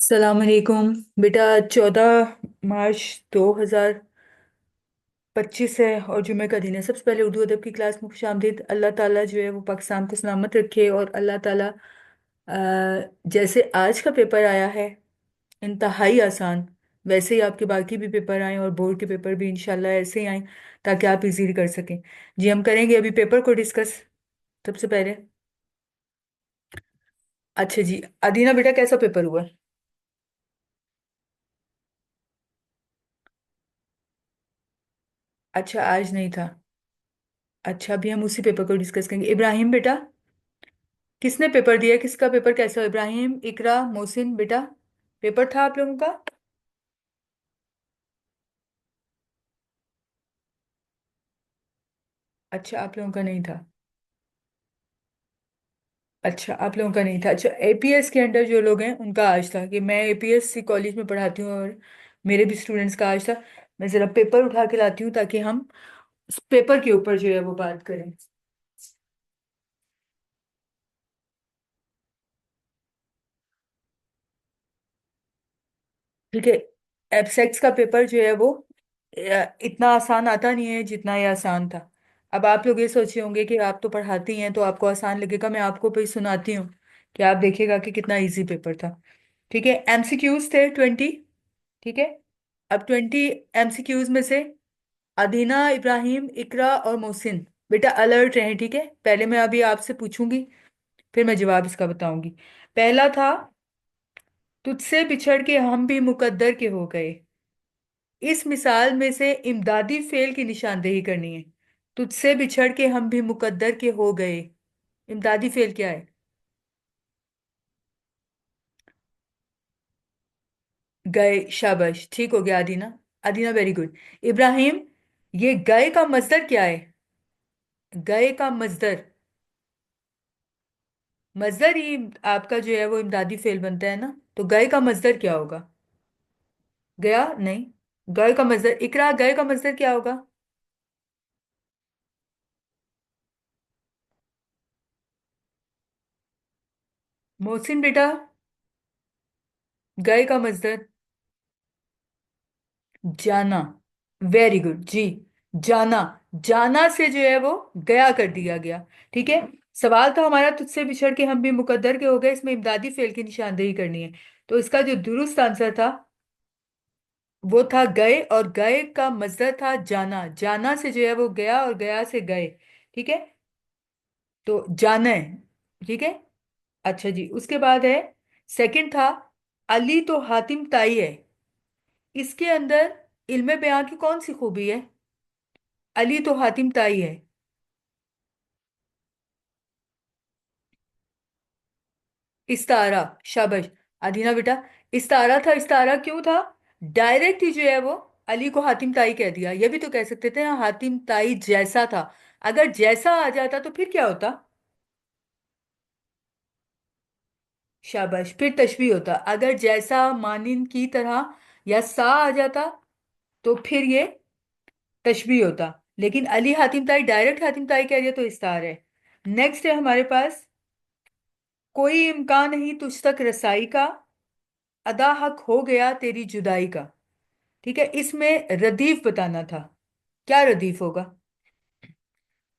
सलामकुम बेटा। 14 मार्च 2025 है और जुमे का दिन है। सबसे पहले उर्दू अदब की क्लास में खुशामदीद। अल्लाह ताला जो है वो पाकिस्तान को सलामत रखे और अल्लाह ताला जैसे आज का पेपर आया है इंतहाई आसान, वैसे ही आपके बाकी भी पेपर आए और बोर्ड के पेपर भी इंशाल्लाह ऐसे ही आए ताकि आप इजीली कर सकें। जी हम करेंगे अभी पेपर को डिस्कस। सबसे पहले अच्छा जी, अदीना बेटा कैसा पेपर हुआ? अच्छा आज नहीं था। अच्छा अभी हम उसी पेपर को डिस्कस करेंगे। इब्राहिम बेटा किसने पेपर दिया? किसका पेपर कैसा हो? इब्राहिम, इकरा, मोहसिन बेटा पेपर था आप लोगों का? अच्छा आप लोगों का नहीं था। अच्छा आप लोगों का नहीं था। अच्छा एपीएस के अंडर जो लोग हैं उनका आज था कि मैं एपीएससी कॉलेज में पढ़ाती हूँ और मेरे भी स्टूडेंट्स का आज था। मैं जरा पेपर उठा के लाती हूँ ताकि हम उस पेपर के ऊपर जो है वो बात करें। ठीक है। एबसेक्स का पेपर जो है वो इतना आसान आता नहीं है जितना ये आसान था। अब आप लोग ये सोचे होंगे कि आप तो पढ़ाती हैं तो आपको आसान लगेगा, मैं आपको भी सुनाती हूँ कि आप देखिएगा कि कितना इजी पेपर था। ठीक है, एमसीक्यूज थे 20। ठीक है, अब 20 एमसीक्यूज में से अदीना, इब्राहिम, इकरा और मोहसिन बेटा अलर्ट रहें। ठीक है, पहले मैं अभी आपसे पूछूंगी फिर मैं जवाब इसका बताऊंगी। पहला था, तुझसे बिछड़ के हम भी मुकद्दर के हो गए। इस मिसाल में से इमदादी फेल की निशानदेही करनी है। तुझसे बिछड़ के हम भी मुकद्दर के हो गए, इमदादी फेल क्या है? गए, शाबाश, ठीक हो गया अदीना। Adina very good. इब्राहिम, ये गए का मजदर क्या है? गए का मजदर, मजदर ही आपका जो है वो इमदादी फेल बनता है ना, तो गए का मजदर क्या होगा? गया नहीं, गए का मजदर। इकरा, गए का मजदर क्या होगा? मोहसिन बेटा, गए का मजदर? जाना, वेरी गुड जी। जाना, जाना से जो है वो गया कर दिया गया। ठीक है, सवाल था हमारा तुझसे बिछड़ के हम भी मुकद्दर के हो गए, इसमें इमदादी फेल की निशानदेही करनी है। तो इसका जो दुरुस्त आंसर था वो था गए, और गए का मजदर था जाना। जाना से जो है वो गया और गया से गए। ठीक है, तो जाना है। ठीक है, अच्छा जी, उसके बाद है सेकंड था, अली तो हातिम ताई है। इसके अंदर इल्मे बयां की कौन सी खूबी है? अली तो हातिम ताई है। इस्तारा, शाबाश। अदीना बेटा, इस्तारा था। इस्तारा क्यों था? डायरेक्ट ही जो है वो अली को हातिम ताई कह दिया। ये भी तो कह सकते थे हाँ, हातिम ताई जैसा था। अगर जैसा आ जाता तो फिर क्या होता? शाबाश, फिर तशबीह होता। अगर जैसा मानिन की तरह या सा आ जाता तो फिर ये तशबीह होता। लेकिन अली हातिम ताई डायरेक्ट हातिम ताई कह दिया तो इस्तार है। नेक्स्ट है हमारे पास, कोई इम्कान नहीं तुझ तक रसाई का, अदा हक हो गया तेरी जुदाई का। ठीक है, इसमें रदीफ बताना था। क्या रदीफ होगा?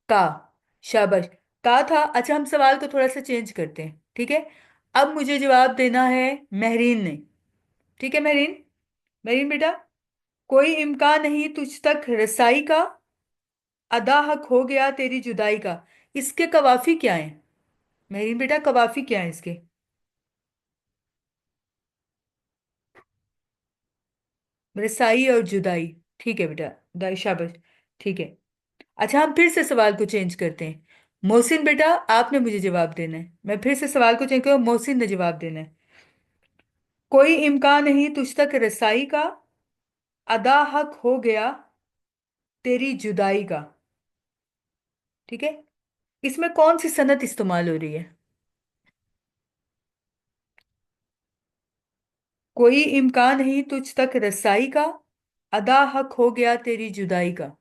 का, शाबाश। का था। अच्छा हम सवाल को थोड़ा सा चेंज करते हैं। ठीक है, अब मुझे जवाब देना है महरीन ने। ठीक है महरीन, महरीन बेटा, कोई इम्कान नहीं तुझ तक रसाई का, अदा हक हो गया तेरी जुदाई का। इसके कवाफी क्या हैं? महरीन बेटा कवाफी क्या है इसके? रसाई और जुदाई। ठीक है बेटा, दाई शाबाश। ठीक है, अच्छा हम फिर से सवाल को चेंज करते हैं। मोहसिन बेटा आपने मुझे जवाब देना है। मैं फिर से सवाल को चेंज करूँ, मोहसिन ने जवाब देना है। कोई इम्कान नहीं तुझ तक रसाई का, अदा हक हो गया तेरी जुदाई का। ठीक है, इसमें कौन सी सनत इस्तेमाल हो रही है? कोई इम्कान नहीं तुझ तक रसाई का, अदा हक हो गया तेरी जुदाई का।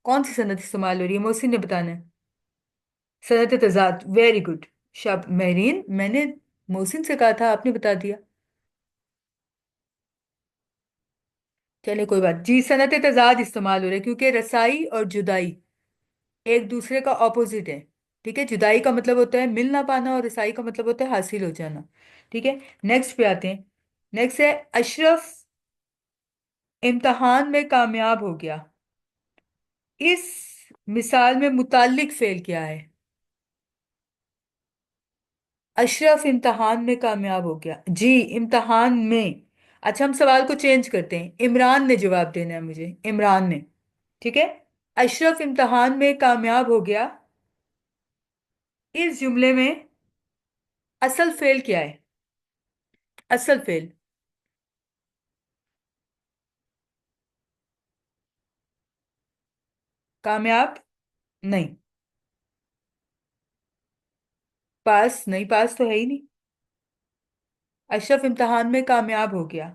कौन सी सनत इस्तेमाल हो रही है? मोहसिन ने बताना है। Sanat Tajad, very good. शब महरीन, मैंने मोहसिन से कहा था, आपने बता दिया। चलिए कोई बात जी, सनत तजाद इस्तेमाल हो रहे हैं क्योंकि रसाई और जुदाई एक दूसरे का ऑपोजिट है। ठीक है, जुदाई का मतलब होता है मिल ना पाना और रसाई का मतलब होता है हासिल हो जाना। ठीक है, नेक्स्ट पे आते हैं। नेक्स्ट है अशरफ इम्तहान में कामयाब हो गया। इस मिसाल में मुताल्लिक फेल क्या है? अशरफ इम्तहान में कामयाब हो गया जी, इम्तहान में। अच्छा, हम सवाल को चेंज करते हैं, इमरान ने जवाब देना है मुझे, इमरान ने। ठीक है, अशरफ इम्तहान में कामयाब हो गया, इस जुमले में असल फेल क्या है? असल फेल। कामयाब नहीं। पास नहीं, पास तो है ही नहीं। अशरफ इम्तहान में कामयाब हो गया,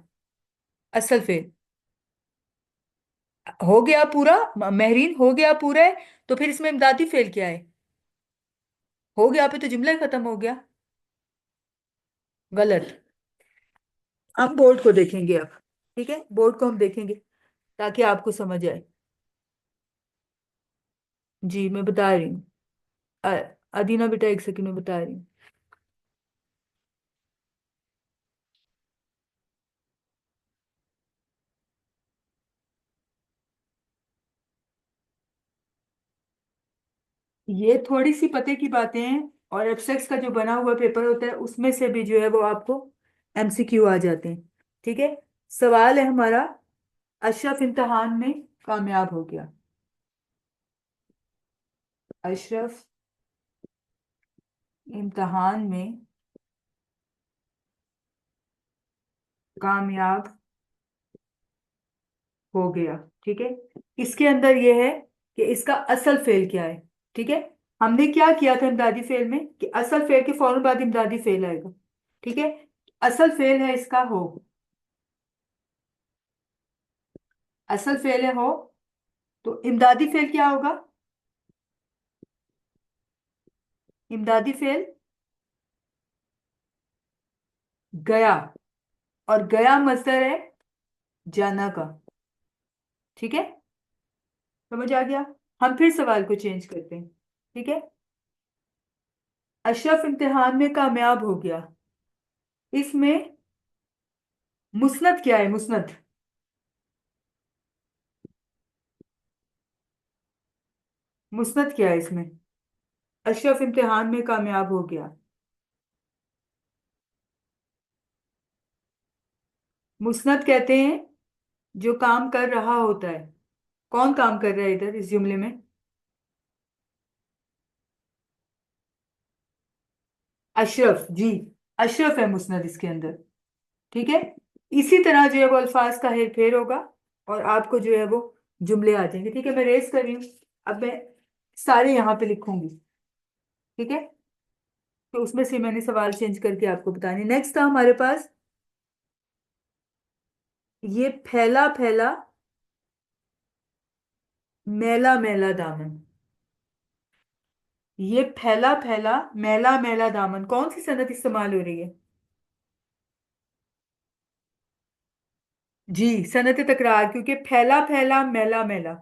असल फेल। हो गया पूरा, महरीन हो गया पूरा है, तो फिर इसमें इमदादी फेल क्या है? हो गया पे तो जुमला ही खत्म हो गया। गलत। हम बोर्ड को देखेंगे अब। ठीक है, बोर्ड को हम देखेंगे ताकि आपको समझ आए। जी मैं बता रही हूँ। अदीना बेटा, एक सेकंड में बता रही हूँ। ये थोड़ी सी पते की बातें हैं, और एब्स्ट्रैक्ट का जो बना हुआ पेपर होता है उसमें से भी जो है वो आपको एमसीक्यू आ जाते हैं। ठीक है, सवाल है हमारा, अशरफ इम्तहान में कामयाब हो गया। अशरफ इम्तहान में कामयाब हो गया। ठीक है, इसके अंदर यह है कि इसका असल फेल क्या है। ठीक है, हमने क्या किया था इमदादी फेल में कि असल फेल के फौरन बाद इमदादी फेल आएगा। ठीक है, असल फेल है इसका हो। असल फेल है हो, तो इमदादी फेल क्या होगा? इमदादी फेल गया, और गया मजदर है जाना का। ठीक है, समझ आ गया? हम फिर सवाल को चेंज करते हैं। ठीक है, अशरफ इम्तिहान में कामयाब हो गया, इसमें मुस्नद क्या है? मुस्नद, मुस्नद क्या है इसमें? अशरफ इम्तिहान में कामयाब हो गया, मुस्नद कहते हैं जो काम कर रहा होता है। कौन काम कर रहा है इधर इस जुमले में? अशरफ जी, अशरफ है मुस्नद इसके अंदर। ठीक है, इसी तरह जो है वो अल्फाज का हेर फेर होगा, और आपको जो है वो जुमले आ जाएंगे। ठीक है, मैं रेस कर रही हूँ। अब मैं सारे यहाँ पे लिखूंगी। ठीक है, तो उसमें से मैंने सवाल चेंज करके आपको बतानी। नेक्स्ट था हमारे पास, ये फैला फैला मैला मैला दामन। ये फैला फैला मैला मैला दामन कौन सी सनत इस्तेमाल हो रही है? जी, सनत तकरार, क्योंकि फैला फैला मैला मैला।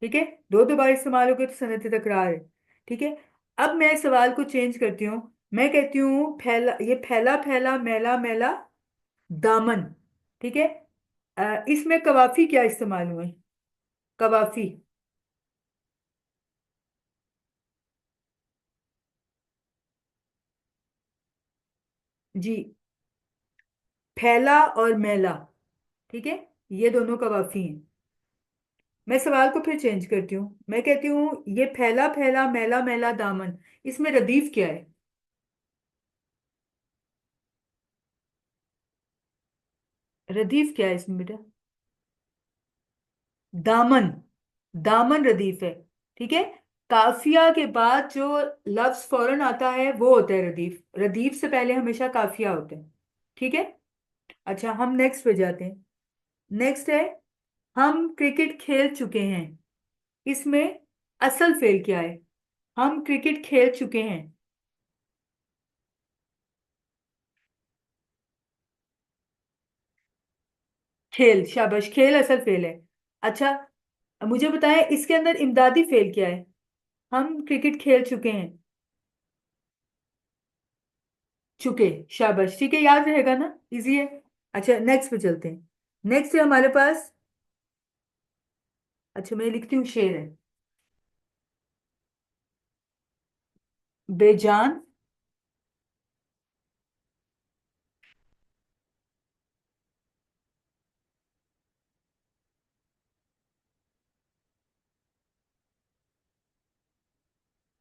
ठीक है, दो दो बार इस्तेमाल हो गए तो सनत तकरार है। ठीक है, अब मैं सवाल को चेंज करती हूँ। मैं कहती हूँ फैला, ये फैला फैला मैला मैला दामन। ठीक है, इसमें कवाफी क्या इस्तेमाल हुए? कवाफी। जी, फैला और मैला। ठीक है, ये दोनों कवाफी हैं। मैं सवाल को फिर चेंज करती हूँ, मैं कहती हूँ ये फैला फैला मैला मैला दामन, इसमें रदीफ क्या है? रदीफ क्या है इसमें बेटा? दामन। दामन रदीफ है। ठीक है, काफिया के बाद जो लफ्ज फौरन आता है वो होता है रदीफ। रदीफ से पहले हमेशा काफिया होता है। ठीक है, अच्छा हम नेक्स्ट पे जाते हैं। नेक्स्ट है, हम क्रिकेट खेल चुके हैं, इसमें असल फेल क्या है? हम क्रिकेट खेल चुके हैं। खेल, शाबाश, खेल असल फेल है। अच्छा, मुझे बताएं इसके अंदर इमदादी फेल क्या है। हम क्रिकेट खेल चुके हैं। चुके, शाबाश, ठीक है, याद रहेगा ना, इजी है। अच्छा, नेक्स्ट पे चलते हैं। नेक्स्ट है हमारे पास। अच्छा, मैं लिखती हूँ, शेर है। बेजान,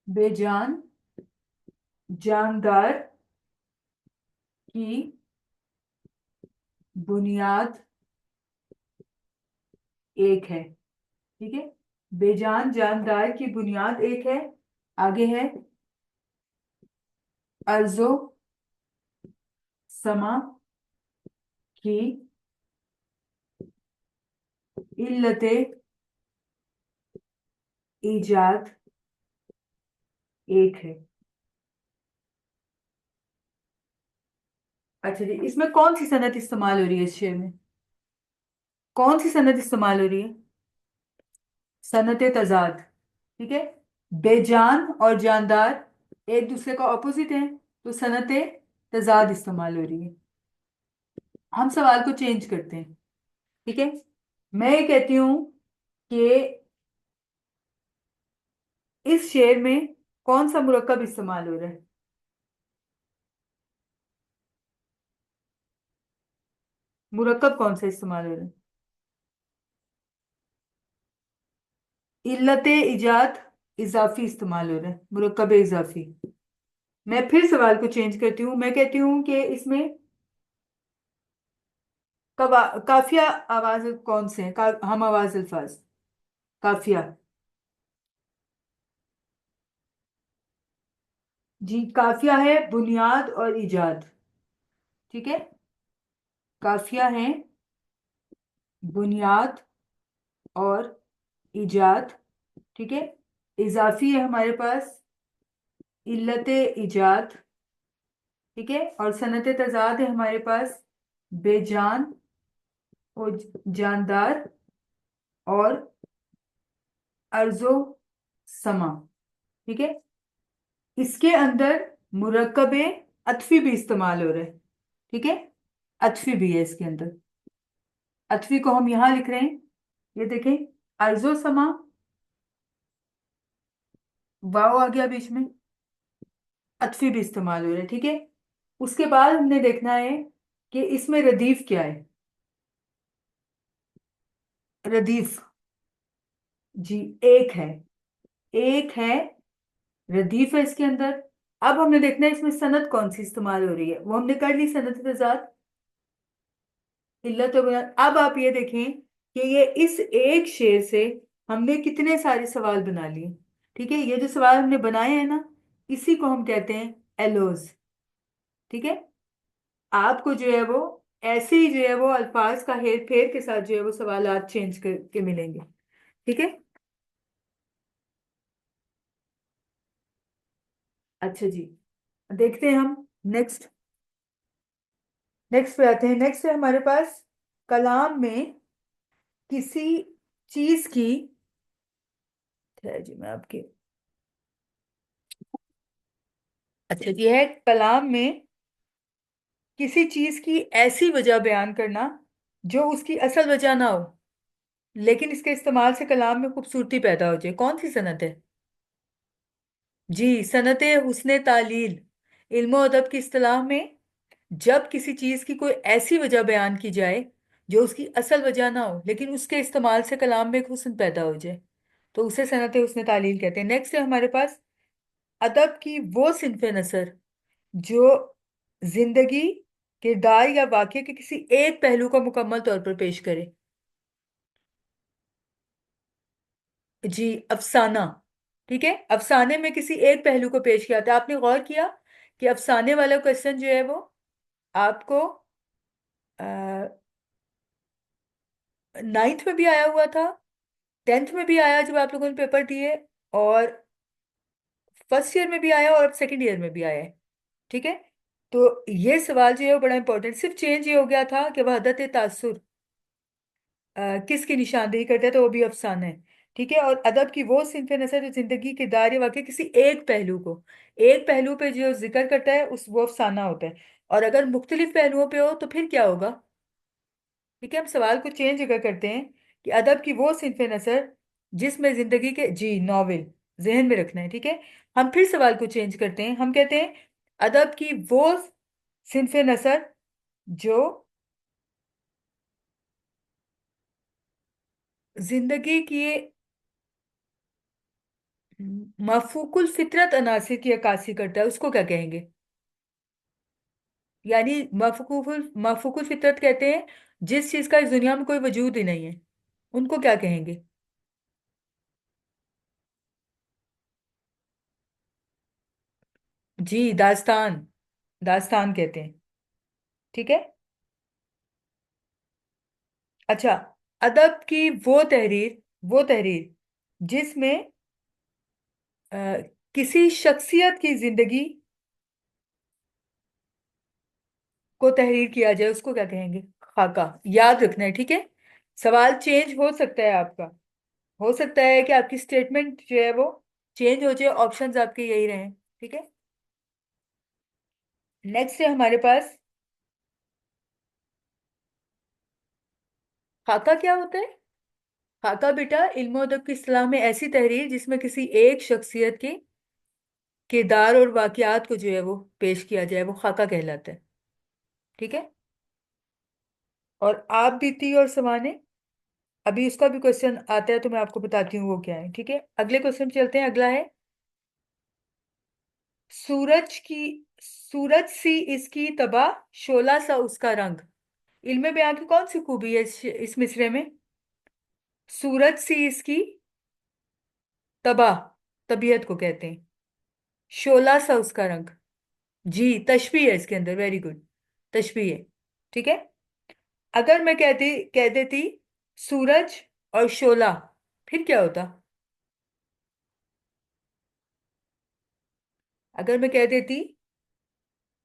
बेजान जानदार की बुनियाद एक है। ठीक है, बेजान जानदार की बुनियाद एक है। आगे है, अर्जो समा की इल्लते इजाद एक है। अच्छा जी, इसमें कौन सी सनद इस्तेमाल हो रही है इस शेर में? कौन सी सनद इस्तेमाल हो रही है? सनत तजाद। ठीक है, बेजान और जानदार एक दूसरे का ऑपोजिट है, तो सनत तजाद इस्तेमाल हो रही है। हम सवाल को चेंज करते हैं। ठीक है, मैं ये कहती हूं कि इस शेर में कौन सा मुरक्कब इस्तेमाल हो रहा है? मुरक्कब कौन सा इस्तेमाल हो रहा है? इल्लत इजाद इजाफी इस्तेमाल हो रहा है, मुरक्कब इजाफी। मैं फिर सवाल को चेंज करती हूँ, मैं कहती हूँ कि इसमें काफिया आवाज कौन से हैं, हम आवाज अल्फाज, काफिया। जी, काफिया है बुनियाद और इजाद। ठीक है, काफिया है बुनियाद और इजाद। ठीक है, इजाफी है हमारे पास इल्लत इजाद। ठीक है, और सनत तजाद है हमारे पास बेजान और जानदार और अर्जो समा। ठीक है, इसके अंदर मुरक्कबे अतफी भी इस्तेमाल हो रहे हैं। ठीक है, अतफी भी है इसके अंदर। अतफी को हम यहां लिख रहे हैं, ये देखें, अर्जो समा, वाव आ गया बीच में, अतफी भी इस्तेमाल हो रहे हैं। ठीक है, उसके बाद हमने देखना है कि इसमें रदीफ क्या है। रदीफ, जी, एक है, एक है, रदीफ है इसके अंदर। अब हमने देखना है इसमें सनद कौन सी इस्तेमाल हो रही है, वो हमने कर ली, सनद तजाद, इल्लत और बुनियाद। अब आप ये देखें कि ये इस एक शेर से हमने कितने सारे सवाल बना लिए। ठीक है, ये जो सवाल हमने बनाए हैं ना, इसी को हम कहते हैं एलोज। ठीक है, आपको जो है वो ऐसे ही जो है वो अल्फाज का हेर फेर के साथ जो है वो सवालात चेंज करके मिलेंगे। ठीक है, अच्छा जी, देखते हैं हम नेक्स्ट। नेक्स्ट पे आते हैं। नेक्स्ट है हमारे पास, कलाम में किसी चीज की, है जी, मैं आपके, अच्छा जी, है कलाम में किसी चीज की ऐसी वजह बयान करना जो उसकी असल वजह ना हो, लेकिन इसके इस्तेमाल से कलाम में खूबसूरती पैदा हो जाए। कौन सी सनत है? जी, सनत हुस्न तालील। इल्मो अदब की इस्तिलाह में जब किसी चीज की कोई ऐसी वजह बयान की जाए जो उसकी असल वजह ना हो, लेकिन उसके इस्तेमाल से कलाम में एक हुस्न पैदा हो जाए, तो उसे सनत हुस्न तालील कहते हैं। नेक्स्ट है हमारे पास, अदब की वो सिनफ नसर जो जिंदगी, किरदार या वाक्य के किसी एक पहलू को मुकम्मल तौर पर पेश करे। जी, अफसाना। ठीक है, अफसाने में किसी एक पहलू को पेश किया था। आपने गौर किया कि अफसाने वाला क्वेश्चन जो है वो आपको नाइन्थ में भी आया हुआ था, टेंथ में भी आया जब आप लोगों ने पेपर दिए, और फर्स्ट ईयर में भी आया, और अब सेकेंड ईयर में भी आया है। ठीक है, तो ये सवाल जो है वो बड़ा इंपॉर्टेंट, सिर्फ चेंज ये हो गया था कि वहदत तासुर किसकी निशानदेही करता है, तो वो भी अफसाना है। ठीक है। और अदब की वो सिनफ नसर जो जिंदगी के दायरे वाक़े किसी एक पहलू को, एक पहलू पे जो जिक्र करता है उस वो अफसाना होता है। और अगर मुख्तलिफ पहलुओं पे हो तो फिर क्या होगा? ठीक है, हम सवाल को चेंज अगर करते हैं कि अदब की वो सिनफ नसर जिसमें जिंदगी के, जी नॉवेल, जहन में रखना है। ठीक है। हम फिर सवाल को चेंज करते हैं, हम कहते हैं अदब की वो सिनफ नसर जो जिंदगी की मफूकुल फितरत अनासिर की अक्कासी करता है, उसको क्या कहेंगे? यानी मफूकुल फितरत कहते हैं जिस चीज का इस दुनिया में कोई वजूद ही नहीं है, उनको क्या कहेंगे? जी दास्तान, दास्तान कहते हैं। ठीक है। अच्छा, अदब की वो तहरीर जिसमें अ, किसी शख्सियत की जिंदगी को तहरीर किया जाए, उसको क्या कहेंगे? खाका। याद रखना है। ठीक है। सवाल चेंज हो सकता है आपका, हो सकता है कि आपकी स्टेटमेंट जो है वो चेंज हो जाए, ऑप्शंस आपके यही रहें। ठीक है। नेक्स्ट है हमारे पास, खाका क्या होता है? खाका बेटा इल्म अदब की इस्तिलाह में ऐसी तहरीर जिसमें किसी एक शख्सियत के किरदार और वाकयात को जो है वो पेश किया जाए, वो खाका कहलाता है। ठीक है। और आप बीती और सवाने, अभी इसका भी क्वेश्चन आता है तो मैं आपको बताती हूँ वो क्या है। ठीक है, अगले क्वेश्चन चलते हैं। अगला है, सूरज की सूरज सी इसकी तबाह, शोला सा उसका रंग। इल्म बयां की कौन सी खूबी है इस मिसरे में? सूरज सी इसकी तबाह, तबीयत को कहते हैं, शोला सा उसका रंग। जी तशबीह है इसके अंदर, वेरी गुड, तशबीह है। ठीक है। अगर मैं कह देती सूरज और शोला, फिर क्या होता? अगर मैं कह देती,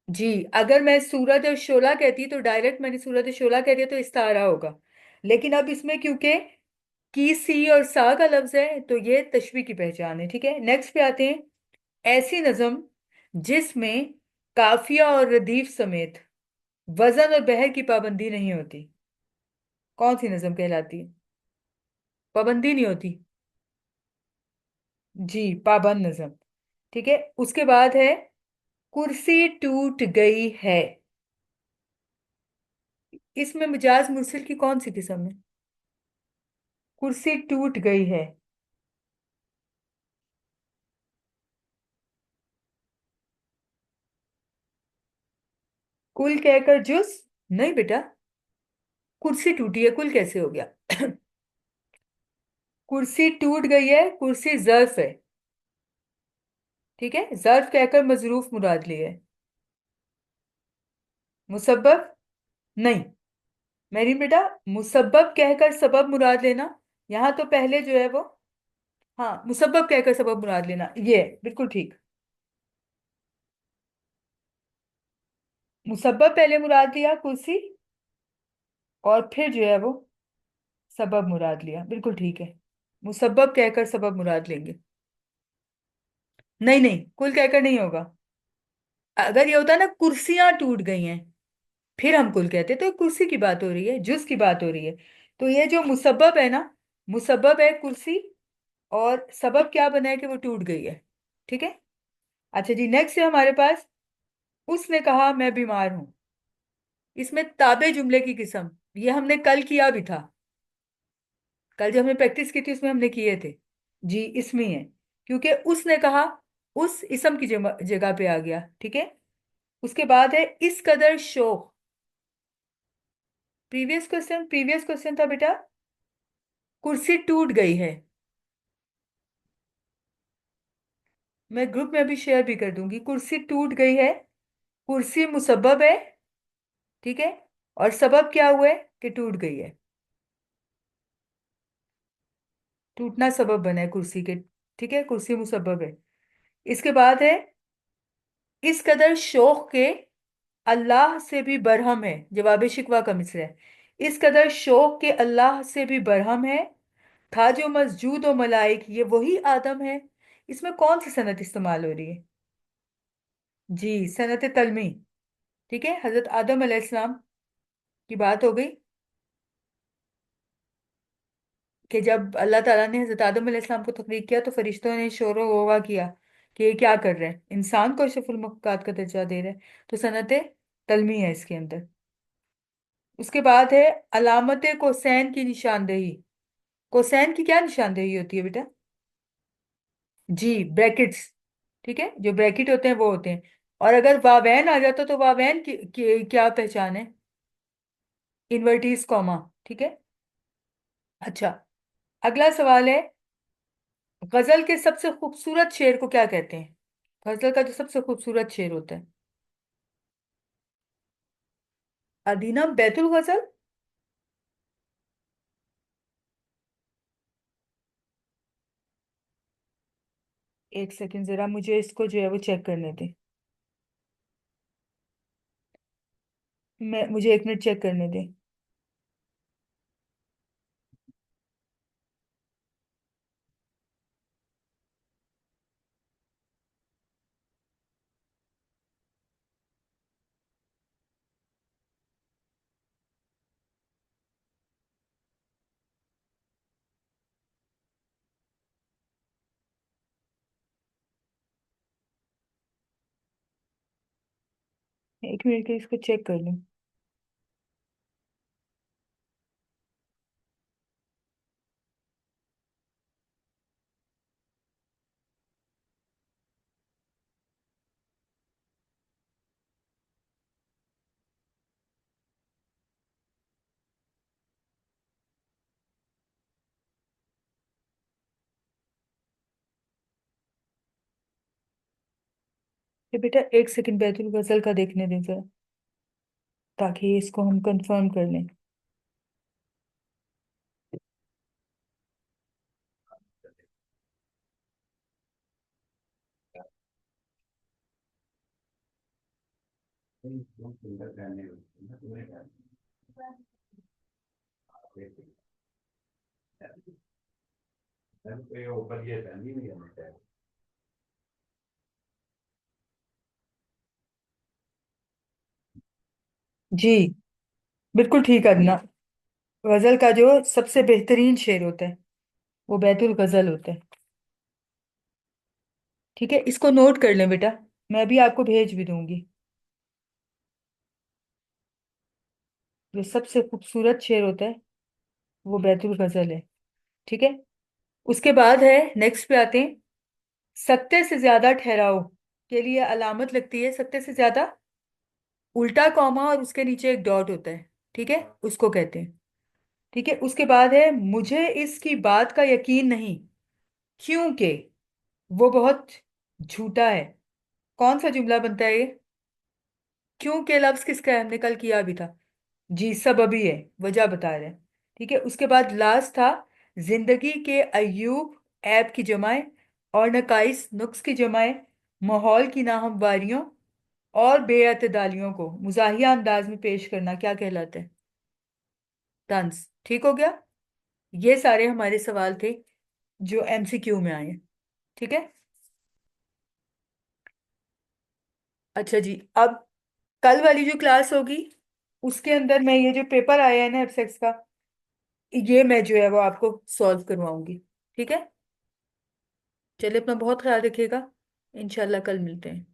जी अगर मैं सूरज और शोला कहती तो डायरेक्ट मैंने सूरज और शोला कह दिया तो इस्तारा होगा। लेकिन अब इसमें क्योंकि की सी और सा का लफ्ज है तो ये तशबीह की पहचान है। ठीक है। नेक्स्ट पे आते हैं, ऐसी नज्म जिसमें काफिया और रदीफ समेत वजन और बहर की पाबंदी नहीं होती, कौन सी नज्म कहलाती है? पाबंदी नहीं होती, जी पाबंद नज्म। ठीक है। उसके बाद है, कुर्सी टूट गई है, इसमें मिजाज मुरसिल की कौन सी किस्म है? कुर्सी टूट गई है, कुल कहकर जुस, नहीं बेटा, कुर्सी टूटी है, कुल कैसे हो गया? कुर्सी टूट गई है, कुर्सी जर्फ है। ठीक है, जर्फ कहकर मजरूफ मुराद लिया है। मुसब्बब नहीं, मेरी बेटा, मुसब्बब कहकर सबब मुराद लेना, यहाँ तो पहले जो है वो, हाँ मुसब्बब कहकर सबब मुराद लेना, ये है, बिल्कुल ठीक। मुसब्बब पहले मुराद लिया कुर्सी, और फिर जो है वो सबब मुराद लिया, बिल्कुल ठीक है। मुसब्बब कहकर सबब मुराद लेंगे। नहीं नहीं, कुल कहकर नहीं होगा। अगर ये होता ना कुर्सियां टूट गई हैं, फिर हम कुल कहते, तो कुर्सी की बात हो रही है, जुज की बात हो रही है। तो ये जो मुसब्बब है ना, मुसब्बब है कुर्सी, और सबब क्या बना है कि वो टूट गई है। ठीक है। अच्छा जी, नेक्स्ट है हमारे पास, उसने कहा मैं बीमार हूं, इसमें ताबे जुमले की किस्म, ये हमने कल किया भी था, कल जब हमने प्रैक्टिस की थी उसमें हमने किए थे। जी इसमें है, क्योंकि उसने कहा उस इसम की जगह पे आ गया। ठीक है। उसके बाद है इस कदर शोक, प्रीवियस क्वेश्चन था बेटा, कुर्सी टूट गई है। मैं ग्रुप में अभी शेयर भी कर दूंगी, कुर्सी टूट गई है, कुर्सी मुसब्बब है। ठीक है। और सबब क्या हुआ है कि टूट गई है, टूटना सबब बना है कुर्सी के। ठीक है, कुर्सी मुसब्बब है। इसके बाद है, इस कदर शौक के अल्लाह से भी बरहम है, जवाब शिकवा का मिसरा है। इस कदर शौक के अल्लाह से भी बरहम है, था जो मस्जूद व मलाइक ये वही आदम है। इसमें कौन सी सनत इस्तेमाल हो रही है? जी, सनत तलमी। ठीक है, हजरत आदम अलैहिस्सलाम की बात हो गई कि जब अल्लाह ताला ने हजरत आदम अलैहिस्सलाम को तख्लीक किया तो फरिश्तों ने शोर व गौगा किया कि ये क्या कर रहे हैं, इंसान को अशरफुल मखलूकात का दर्जा दे रहे हैं। तो सनत तलमी है इसके अंदर। उसके बाद है अलामत कोसैन की निशानदेही। कोसैन की क्या निशानदेही होती है बेटा? जी, ब्रैकेट्स। ठीक है, जो ब्रैकेट होते हैं वो होते हैं। और अगर वावैन आ जाता तो वावैन की क्या पहचान है? इन्वर्टीज कॉमा। ठीक है। अच्छा, अगला सवाल है, गजल के सबसे खूबसूरत शेर को क्या कहते हैं? गजल का जो सबसे खूबसूरत शेर होता है। अदीना बैतुल गजल। एक सेकंड, जरा मुझे इसको जो है वो चेक करने दे। मुझे एक मिनट चेक करने दे। एक मिनट के इसको चेक कर लूं। ये बेटा एक सेकंड बैतुल गजल का देखने दे जरा, ताकि इसको हम कंफर्म कर लें। जी, बिल्कुल ठीक अदना। गजल का जो सबसे बेहतरीन शेर होता है वो बैतुल गजल होता है। ठीक है, इसको नोट कर लें बेटा, मैं भी आपको भेज भी दूंगी। जो सबसे खूबसूरत शेर होता है वो बैतुल गजल है। ठीक है। उसके बाद है, नेक्स्ट पे आते हैं, सत्य से ज्यादा ठहराओ के लिए अलामत लगती है, सत्य से ज्यादा उल्टा कॉमा और उसके नीचे एक डॉट होता है। ठीक है, उसको कहते हैं। ठीक है, उसके बाद है, मुझे इसकी बात का यकीन नहीं क्योंकि वो बहुत झूठा है। कौन सा जुमला बनता है ये? क्योंकि लफ्ज किसका है, हमने कल किया भी था। जी, सबबी है, वजह बता रहे हैं। ठीक है, उसके बाद लास्ट था, जिंदगी के अयूब ऐब की जमाए और नकाइस नुक्स की जमाए, माहौल की नाहमवारियों और बेअतदालियों को मुजाहिया अंदाज में पेश करना क्या कहलाता है? तंज। ठीक हो गया। ये सारे हमारे सवाल थे जो एमसीक्यू में आए हैं। ठीक है। अच्छा जी, अब कल वाली जो क्लास होगी उसके अंदर मैं ये जो पेपर आया है ना एफसेक्स का, ये मैं जो है वो आपको सॉल्व करवाऊंगी। ठीक है। चलिए, अपना बहुत ख्याल रखिएगा। इंशाल्लाह कल मिलते हैं।